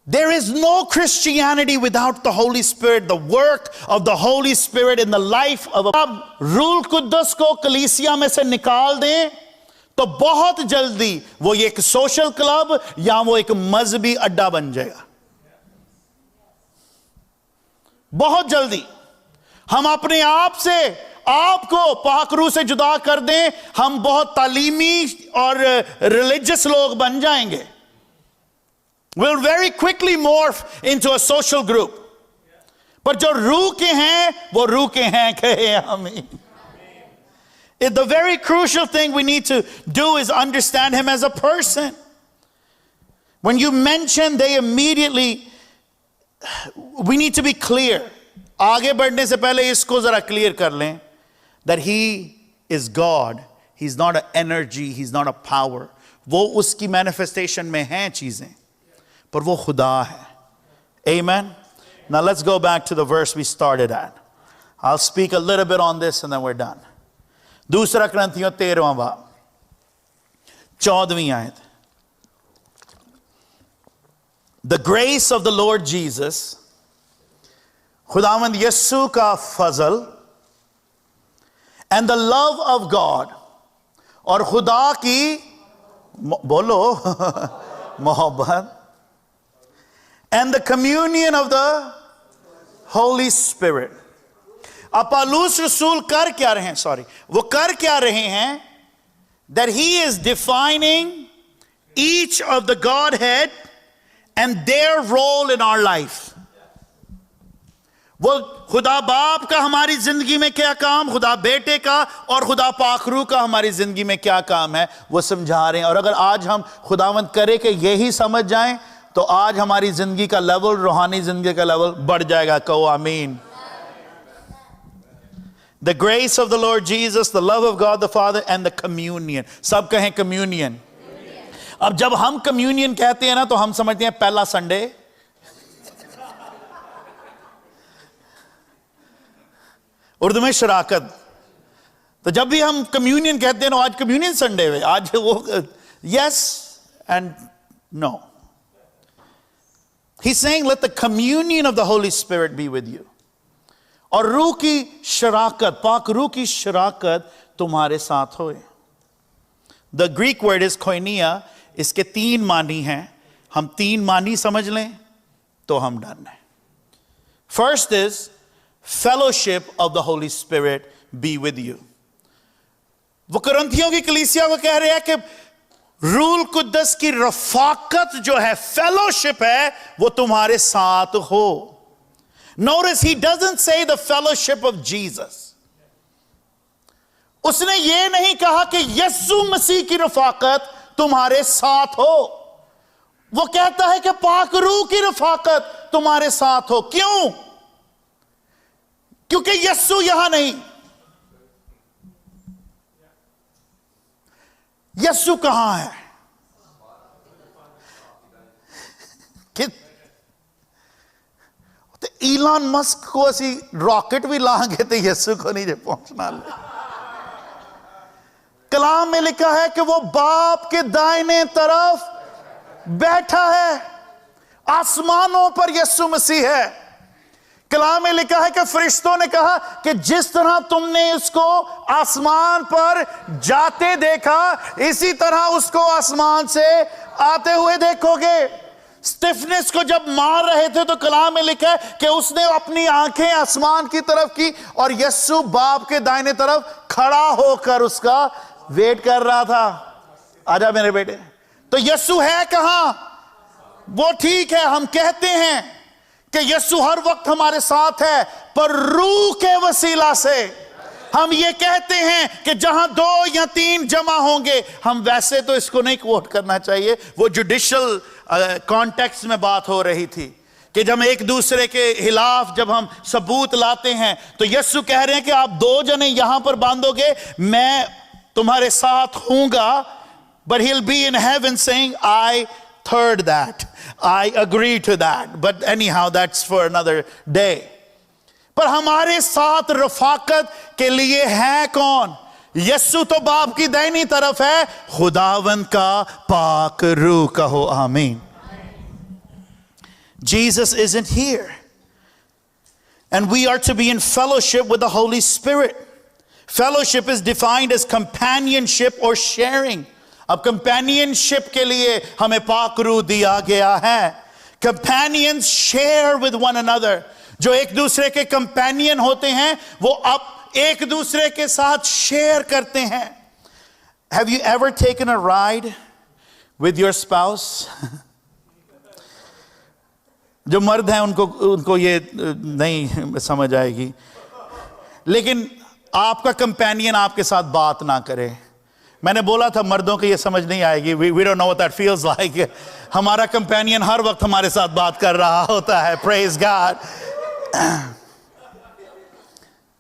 There is no Christianity without the Holy Spirit. The work of the Holy Spirit in the life of a... अब रूल कुद्दस को कलीसिया में से निकाल दें तो बहुत जल्दी वो एक सोशल क्लब या वो एक मजहबी अड्डा बन जाएगा. बहुत जल्दी हम अपने आप से आपको पाकरू से जुदा कर दें, हम बहुत तालीमी और रिलीजियस लोग बन जाएंगे. We'll very quickly morph into a social group. पर जो रूह के हैं वो रूह के हैं. कहे आमीन. The very crucial thing we need to do is understand him as a person. When you mention, they immediately, we need to be clear. आगे बढ़ने से पहले इसको जरा clear कर लें that he is God. He's not an energy, he's not a power. वो उसकी manifestation में हैं चीजें, पर वो खुदा है. Amen. Now let's go back to the verse we started at. I'll speak a little bit on this and then we're done. दूसरा करंथियों 13वां बाब 14वीं आयत. The grace of the Lord Jesus, खुदावंद यीशु का फजल, and the love of God, और खुदा की बोलो मोहब्बत, and the communion of the Holy Spirit. अब पौलुस रसूल कर क्या रहे हैं? वो कर क्या रहे हैं? That he is defining each of the Godhead and their role in our life. वो खुदा बाप का हमारी जिंदगी में क्या काम, खुदा बेटे का और खुदा पाखरू का हमारी जिंदगी में क्या काम है, वो समझा रहे हैं. और अगर आज हम खुदावंद करे कि यही समझ जाएं तो आज हमारी जिंदगी का लेवल, रूहानी जिंदगी का लेवल बढ़ जाएगा. कहो आमीन. The grace of the Lord Jesus, the love of God the Father, and the communion. सब कहें communion. अब जब हम communion कहते हैं ना तो हम समझते हैं पहला संडे, उर्दू में शराकत. तो जब भी हम communion कहते हैं ना, आज communion संडे है, आज वो yes and no. He's saying let the communion of the Holy Spirit be with you. और रूह की शराकत, पाक रूह की शराकत तुम्हारे साथ होए. The Greek word is koinonia. इसके 3 मानी हैं. हम 3 मानी समझ लें तो हम डन हैं. First is fellowship of the Holy Spirit be with you. वो कुरिन्थियों की कलीसिया को कह रहे हैं कि रूल कुद्दस की रफाकत जो है, फेलोशिप है, वो तुम्हारे साथ हो. Notice he doesn't say the fellowship of Jesus. उसने ये नहीं कहा कि यीशु मसीह की रफाकत तुम्हारे साथ हो. वो कहता है कि पाक रूह की रफाकत तुम्हारे साथ हो. क्यों? क्योंकि यीशु यहां नहीं. यीशु कहां है? तो इलॉन मस्क को असी रॉकेट भी लाएंगे तो यीशु को नहीं पहुंचना. कलाम में लिखा है कि वो बाप के दाहिने तरफ बैठा है. आसमानों पर यीशु मसीह है. कलाम में लिखा है कि फरिश्तों ने कहा कि जिस तरह तुमने उसको आसमान पर जाते देखा, इसी तरह उसको आसमान से आते हुए देखोगे। स्टिफनेस को जब मार रहे थे तो कलाम में लिखा है कि उसने अपनी आंखें आसमान की तरफ की और यीशु बाप के दाहिने तरफ खड़ा होकर उसका वेट कर रहा था। आजा मेरे बेटे। तो यीशु है कहां? वो ठीक है, हम कहते हैं कि यीशु हर वक्त हमारे साथ है, पर रूह के वसीला से हम ये कहते हैं कि जहां 2 या 3 जमा होंगे, हम वैसे तो इसको नहीं कोट करना चाहिए, वो जुडिशियल कॉन्टेक्स्ट में बात हो रही थी कि जब एक दूसरे के खिलाफ जब हम सबूत लाते हैं, तो यीशु कह रहे हैं कि आप 2 जने यहां पर बांधोगे, मैं तुम्हारे साथ हूंगा, but he'll be in heaven saying I heard that, I agree to that, but anyhow that's for another day. पर हमारे साथ रफाकत के लिए है कौन? यीशु तो बाप की दाहिनी तरफ है, खुदावन का पाक रूह कहो आमीन। Jesus isn't here, and we are to be in fellowship with the Holy Spirit. Fellowship is defined as companionship or sharing. अब कंपेनियनशिप के लिए हमें पाक रूह दिया गया है। Companions share with one another. जो एक दूसरे के कंपेनियन होते हैं वो अब एक दूसरे के साथ शेयर करते हैं। Have you ever taken a ride with your spouse? जो मर्द हैं उनको ये नहीं समझ आएगी, लेकिन आपका कंपेनियन आपके साथ बात ना करे। मैंने बोला था मर्दों को ये समझ नहीं आएगी, we don't know what that feels like. हमारा कंपेनियन हर वक्त हमारे साथ बात कर रहा होता है, praise God.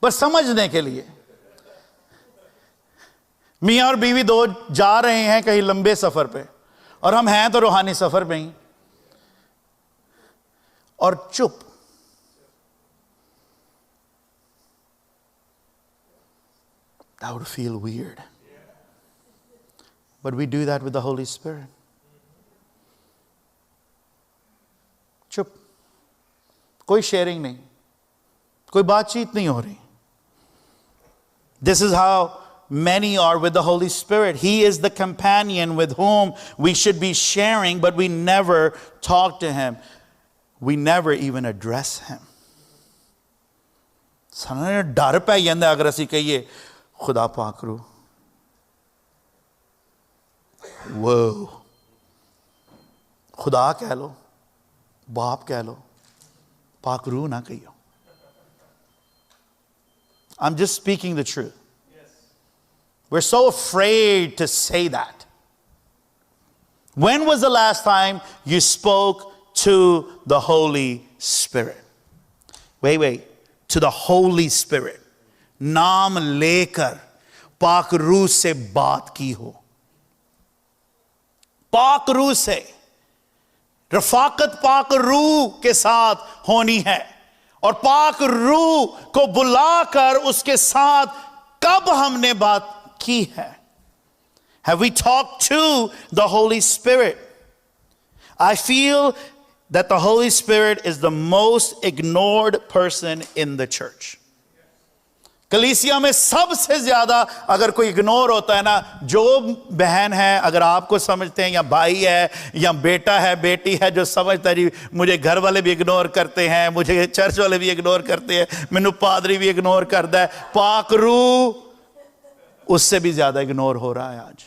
बस समझने के लिए, मियां और बीवी 2 जा रहे हैं कहीं लंबे सफर पे, और हम हैं तो रूहानी सफर पे ही, और चुप। That would feel weird. But we do that with the Holy Spirit. चुप, कोई शेयरिंग नहीं, कोई बातचीत नहीं हो रही। This is how many are with the Holy Spirit. He is the companion with whom we should be sharing, but we never talk to him. We never even address him. सानू डर पै जांदा अगर असीं कहिए खुदा पाक रूह। वो खुदा कह लो, बाप कह लो, पाक रूह ना कहियो। I'm just speaking the truth. We're so afraid to say that. When was the last time you spoke to the Holy Spirit? Wait. To the Holy Spirit. नाम लेकर पाक रूह से बात की हो। पाक रूह से रफाकत पाक रूह के साथ होनी है, और पाक रूह को बुलाकर उसके साथ कब हमने बात की है? Have we talked to the Holy Spirit? I feel that the Holy Spirit is the most ignored person in the church. कलीसिया में सबसे ज्यादा अगर कोई इग्नोर होता है ना, जो बहन है, अगर आपको समझते हैं, या भाई है, या बेटा है, बेटी है, जो समझता है मुझे घर वाले भी इग्नोर करते हैं, मुझे चर्च वाले भी इग्नोर करते हैं, मैनू पादरी भी इग्नोर करता है, पाक रूह उससे भी ज्यादा इग्नोर हो रहा है आज।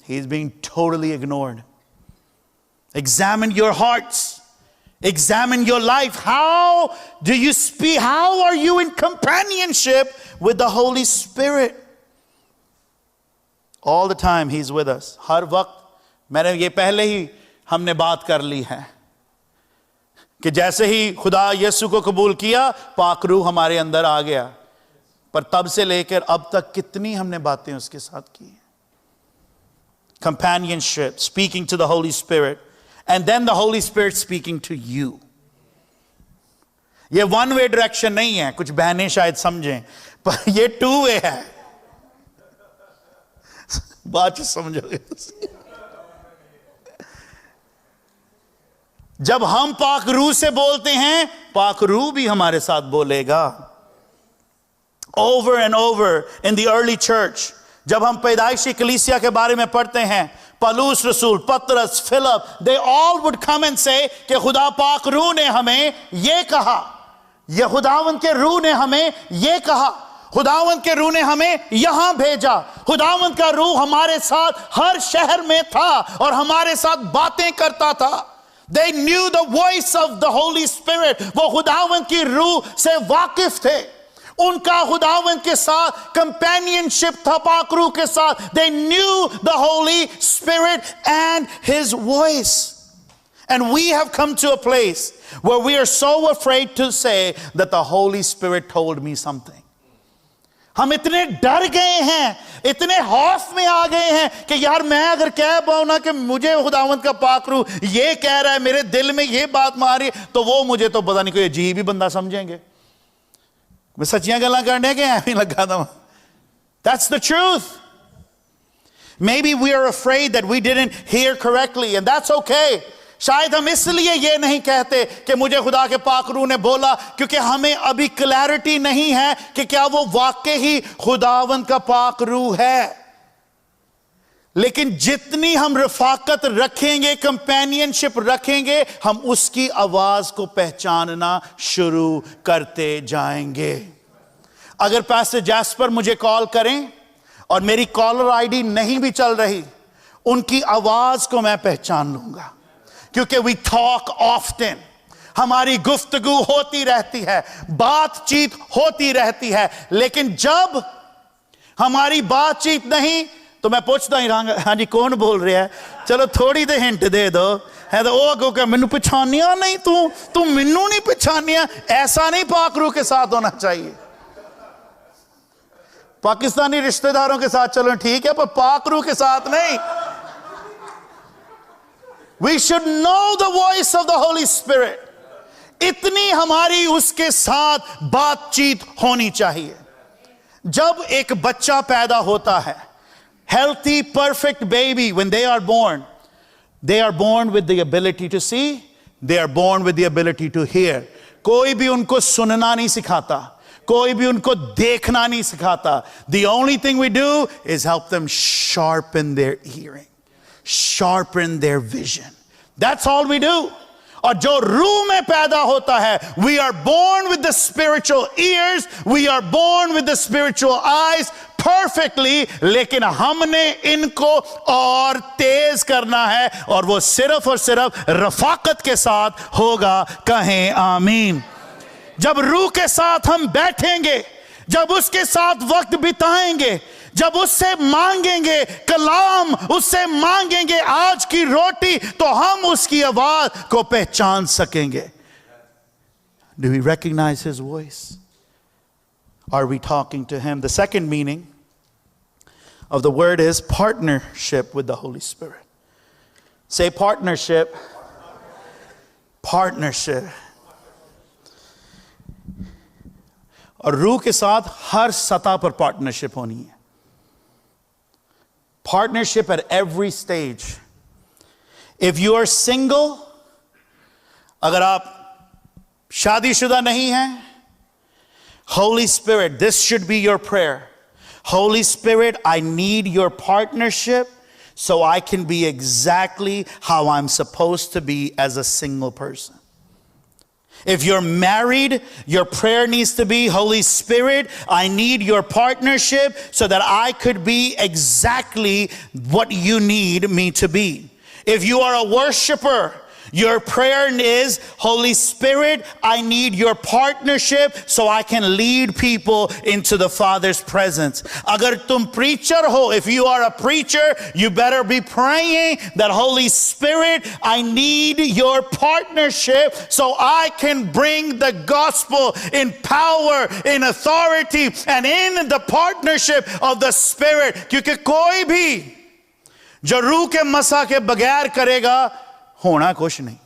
He is being totally ignored. Examine your hearts. Examine your life. How do you speak? How are you in companionship with the Holy Spirit? All the time He's with us. हर वक्त। मैंने ये पहले ही हमने बात कर ली है कि जैसे ही खुदा यीशु को कबूल किया, पाक रूह हमारे अंदर आ गया, पर तब से लेकर अब तक कितनी हमने बातें उसके साथ की हैं। Companionship, speaking to the Holy Spirit. And then the Holy Spirit speaking to you. ये one way direction नहीं है, कुछ बहनें शायद समझें, पर ये 2 way है। बात समझोगे? जब हम पाक रूह से बोलते हैं पाक रूह भी हमारे साथ बोलेगा। Over and over in the early church, जब हम पैदाइशी कलीसिया के बारे में पढ़ते हैं, पलूस रसूल, पतरस, Philip, they all would come and say कि खुदा पाक रूह ने हमें ये कहा, ये खुदावंद के रूह ने हमें ये कहा, खुदावंद के रूह ने हमें यहां भेजा, खुदावंद का रूह हमारे साथ हर शहर में था और हमारे साथ बातें करता था। They knew the voice of the Holy Spirit, वो खुदावंद की रूह से वाकिफ थे, उनका खुदावंद के साथ कंपेनियनशिप था पाक रूह के साथ। They knew the Holy Spirit and His voice. And we have come to a place where we are so afraid to say that the Holy Spirit told me something. हम इतने डर गए हैं, इतने खौफ में आ गए हैं कि यार मैं अगर कह पाऊं ना कि मुझे खुदावंद का पाक रूह ये कह रहा है, मेरे दिल में ये बात मारी, तो वो मुझे तो पता नहीं कोई अजीब ही बंदा समझेंगे। मैं सच्चियां गल्लां करने के ऐਵੇਂ लगा था। That's the truth. Maybe we are afraid that we didn't hear correctly, and that's okay. शायद हम इसलिए ये नहीं कहते कि मुझे खुदा के पाक रूह ने बोला, क्योंकि हमें अभी क्लैरिटी नहीं है कि क्या वो वाकई ही खुदावंद का पाक रूह है। लेकिन जितनी हम रफाकत रखेंगे, कंपेनियनशिप रखेंगे, हम उसकी आवाज को पहचानना शुरू करते जाएंगे। अगर पास्टर जैस्पर मुझे कॉल करें और मेरी कॉलर आईडी नहीं भी चल रही, उनकी आवाज को मैं पहचान लूंगा, क्योंकि वी टॉक ऑफ्टन, हमारी गुफ्तगू होती रहती है, बातचीत होती रहती है। लेकिन जब हमारी बातचीत नहीं तो मैं पूछता ही रहूंगा, हाँ जी कौन बोल रहा है, चलो थोड़ी तो हिंट दे दो, है तो वो अगो क्या मैनू पछानिया नहीं, तू मैनू नहीं पछानिया। ऐसा नहीं पाक रूह के साथ होना चाहिए। पाकिस्तानी रिश्तेदारों के साथ चलो ठीक है, पर पाक रूह के साथ नहीं। We should know the voice of the Holy Spirit. इतनी हमारी उसके साथ बातचीत होनी चाहिए। जब एक बच्चा पैदा होता है, healthy, perfect baby, when they are born with the ability to see, they are born with the ability to hear. कोई भी उनको सुनना नहीं सिखाता, कोई भी उनको देखना नहीं सिखाता. The only thing we do is help them sharpen their hearing, sharpen their vision. That's all we do. और जो रूह में पैदा होता है, we are born with the spiritual ears, we are born with the spiritual eyes perfectly, लेकिन हमने इनको और तेज करना है, और वो सिर्फ और सिर्फ रफाकत के साथ होगा. कहें आमीन. जब रूह के साथ हम बैठेंगे, जब उसके साथ वक्त बिताएंगे, जब उससे मांगेंगे कलाम, उससे मांगेंगे आज की रोटी, तो हम उसकी आवाज को पहचान सकेंगे. Do we recognize his voice? Are we talking to him? The second meaning of the word is partnership with the Holy Spirit. Say partnership. Partnership. और रूह के साथ हर सतह पर पार्टनरशिप होनी है. Partnership at every stage. If you are single, अगर आप शादीशुदा नहीं हैं, Holy Spirit, this should be your prayer. Holy Spirit, I need your partnership so I can be exactly how I'm supposed to be as a single person. If you're married, your prayer needs to be, Holy Spirit, I need your partnership so that I could be exactly what you need me to be. If you are a worshiper, your prayer is, Holy Spirit, I need your partnership so I can lead people into the Father's presence. Agar tum preacher ho, if you are a preacher, you better be praying that, Holy Spirit, I need your partnership so I can bring the gospel in power, in authority, and in the partnership of the Spirit. Kyunki koi bhi jo रूह के मसा के बगैर करेगा, होना कुछ नहीं.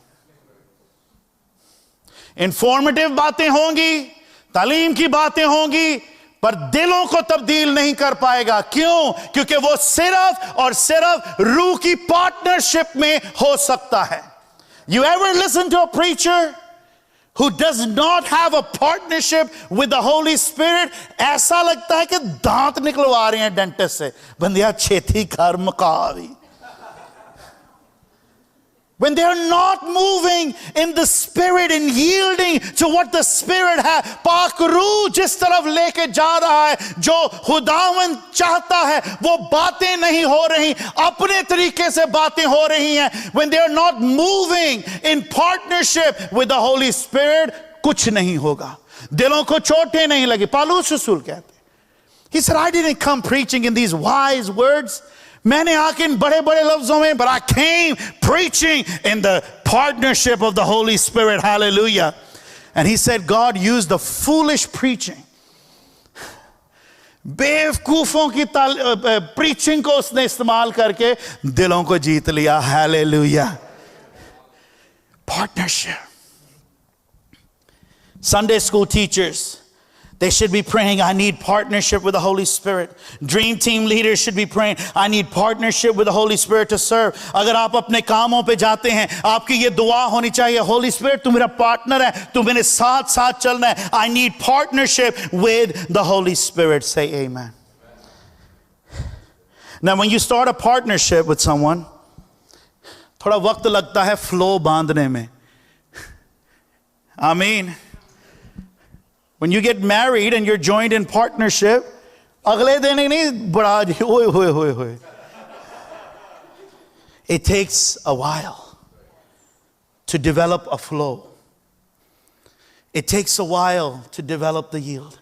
Informative बातें होंगी, तालीम की बातें होंगी, पर दिलों को तब्दील नहीं कर पाएगा. क्यों? क्योंकि वो सिर्फ और सिर्फ रूह की पार्टनरशिप में हो सकता है. You ever listen to a preacher who does not have a partnership with the Holy Spirit, ऐसा लगता है कि दांत निकलवा रहे हैं डेंटिस्ट से. बंदिया छेती कर मुकावी. When they are not moving in the Spirit and yielding to what the Spirit has, पाक रूह जिस तरफ लेके जा रहा है, जो खुदावन चाहता है, वो बातें नहीं हो रही, अपने तरीके से बातें हो रही हैं. When they are not moving in partnership with the Holy Spirit, कुछ नहीं होगा. दिलों को चोटें नहीं लगी. पालूस रसूल कहते, he said, I didn't come preaching in these wise words. मैंने आके इन बड़े बड़े लफ्जों में, but I came preaching in the partnership of the Holy Spirit. Hallelujah. And he said God used the foolish preaching. बेवकूफों की preaching को उसने इस्तेमाल करके दिलों को जीत लिया. Hallelujah. Partnership. Sunday school teachers, they should be praying, I need partnership with the Holy Spirit. Dream team leaders should be praying, I need partnership with the Holy Spirit to serve. अगर आप अपने कामों पे जाते हैं, आपकी ये दुआ होनी चाहिए, Holy Spirit तू मेरा पार्टनर है, तू मेरे साथ साथ चलना है. I need partnership with the Holy Spirit. Say amen. Now when you start a partnership with someone, थोड़ा वक्त लगता है flow बांधने में. Amen. When you get married and you're joined in partnership, अगले दिन ही नहीं बढ़ा जी, होए. It takes a while to develop a flow. It takes a while to develop the yield.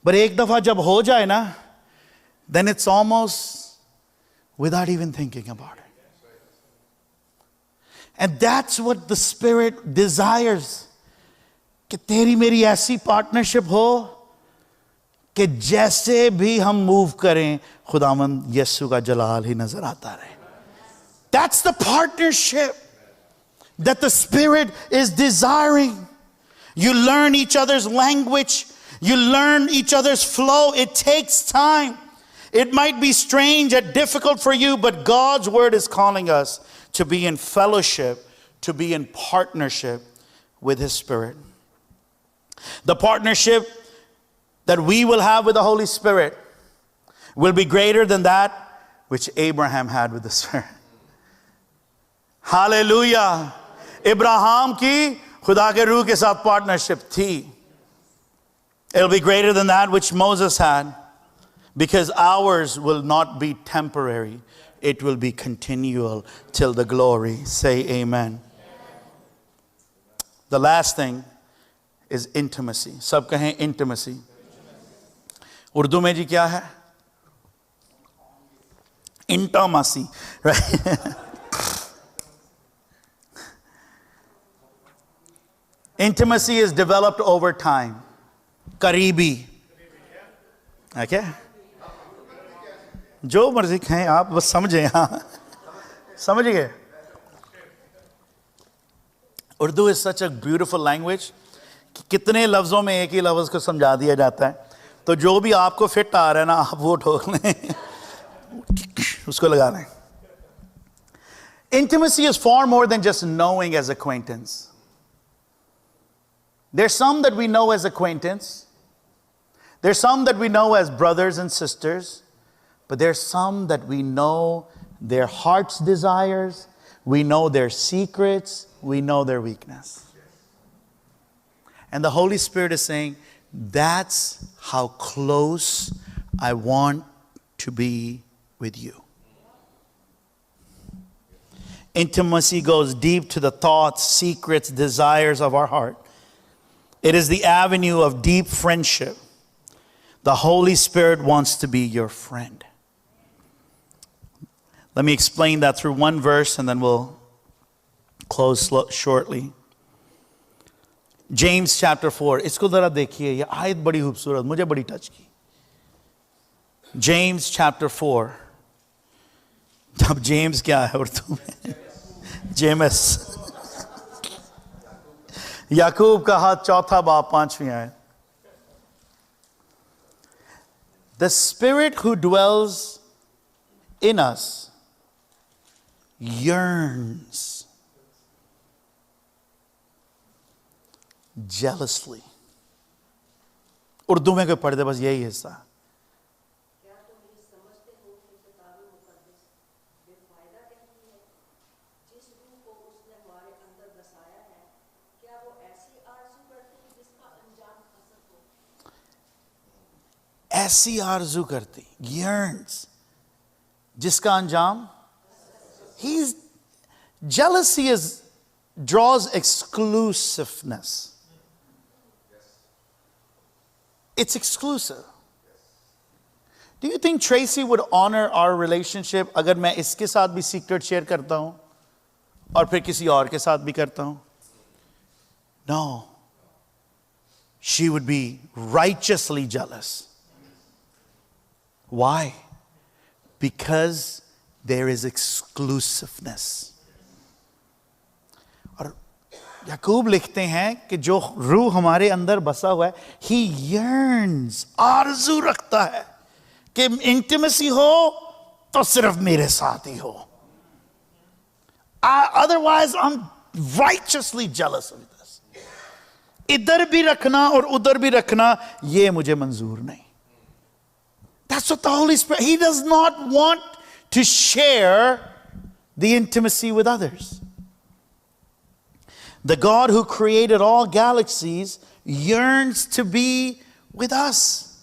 But एक दफा जब हो जाए ना, then it's almost without even thinking about it. And that's what the Spirit desires. कि तेरी मेरी ऐसी पार्टनरशिप हो कि जैसे भी हम मूव करें खुदावंद यीशु का जलाल ही नजर आता रहे. That's the partnership that the Spirit is desiring. You learn each other's language, you learn each other's flow. It takes time. It might be strange and difficult for you, but God's word is calling us to be in fellowship, to be in partnership with His Spirit. The partnership that we will have with the Holy Spirit will be greater than that which Abraham had with the Spirit. Hallelujah. Abraham की खुदा के रूह के साथ partnership थी. It'll be greater than that which Moses had, because ours will not be temporary. It will be continual till the glory. Say amen. The last thing is intimacy. सब कहें intimacy. Urdu में जी क्या है? Intimacy, right? Intimacy is developed over time. करीबी. Okay? जो मर्जी कहें आप, बस समझें. हाँ, समझ गए? Urdu is such a beautiful language. कितने लफ्जों में एक ही लफ्ज को समझा दिया जाता है. तो जो भी आपको फिट आ रहा है ना, आप वो ठोक लें, उसको लगा लें. Intimacy is far more than just knowing as acquaintance. There's some that we know as acquaintance. There's some that we know as brothers and sisters. But there's some that we know their heart's desires. We know their secrets. We know their weakness. And the Holy Spirit is saying, that's how close I want to be with you. Intimacy goes deep to the thoughts, secrets, desires of our heart. It is the avenue of deep friendship. The Holy Spirit wants to be your friend. Let me explain that through one verse and then we'll close shortly. James chapter 4. इसको जरा देखिए, ये आयत बड़ी खूबसूरत, मुझे बड़ी touch की. James chapter 4. अब James क्या है उर्दू में? James. याकूब का हाथ चौथा बाब 5वीं आयत. The Spirit who dwells in us yearns jealously. Urdu में कोई पढ़ दे बस यही हिस्सा. क्या तुम ये समझते हो कि किताब मुकद्दस बेफायदा कहती है? जिस रूह को उसने हमारे अंदर बसाया है, क्या वो ऐसी आरज़ू करती है जिसका अंजाम हसद हो? ऐसी आरज़ू करती, yearns, जिसका अंजाम, he's jealousy draws exclusiveness. It's exclusive. Do you think Tracy would honor our relationship अगर मैं इसके साथ भी secret share करता हूं और फिर किसी और के साथ भी करता हूं? No. She would be righteously jealous. Why? Because there is exclusiveness. और याकूब लिखते हैं कि जो रूह हमारे अंदर बसा हुआ है, he yearns, आरज़ू रखता है कि इंटीमेसी हो तो सिर्फ मेरे साथ ही हो. Otherwise I'm righteously jealous of this. इधर भी रखना और उधर भी रखना ये मुझे मंजूर नहीं. That's what the Holy Spirit, He does not want to share the intimacy with others. The God who created all galaxies yearns to be with us.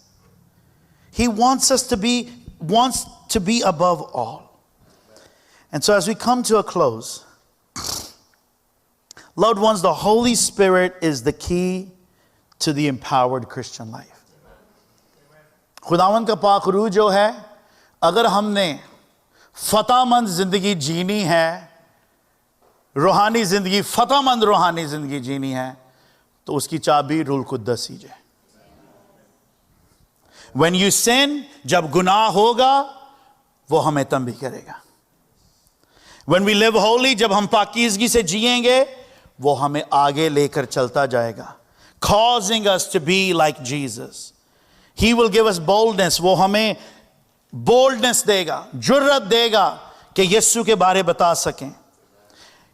He wants to be above all. And so as we come to a close, loved ones, the Holy Spirit is the key to the empowered Christian life. खुदावंद का पाक रूह जो है, अगर हमने फतहमंद जिंदगी जीनी है, रूहानी जिंदगी, फतहमंद रूहानी जिंदगी जीनी है, तो उसकी चाबी रूह कुद्दस ही है. When you sin, जब गुनाह होगा, वो हमें तंबी करेगा. When we live holy, जब हम पाकीज़गी से जिएंगे, वो हमें आगे लेकर चलता जाएगा, causing us to be like Jesus. He will give us boldness. वो हमें boldness देगा, जुर्रत देगा कि यीशु के बारे बता सकें.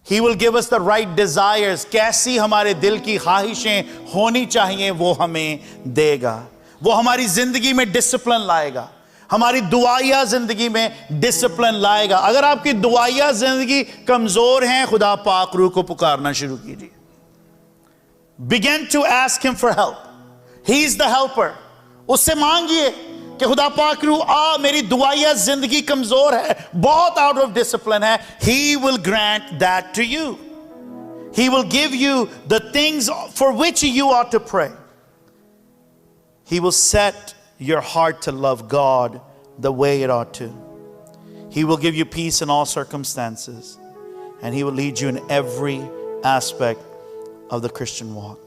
He will give us the right desires. कैसी हमारे दिल की ख्वाहिशें होनी चाहिए वो हमें देगा. वो हमारी जिंदगी में डिसिप्लिन लाएगा, हमारी दुआया जिंदगी में डिसिप्लिन लाएगा. अगर आपकी दुआया जिंदगी कमजोर है, खुदा पाक रूह को पुकारना शुरू कीजिए. Begin to ask him for help. He is the helper. उससे मांगिए कि खुदा पाक रूह मेरी दुआया जिंदगी कमजोर है, बहुत आउट ऑफ डिसिप्लिन है. He will grant that to you. He will give you the things for which you ought to pray. He will set your heart to love God the way it ought to. He will give you peace in all circumstances, and He will lead you in every aspect of the Christian walk.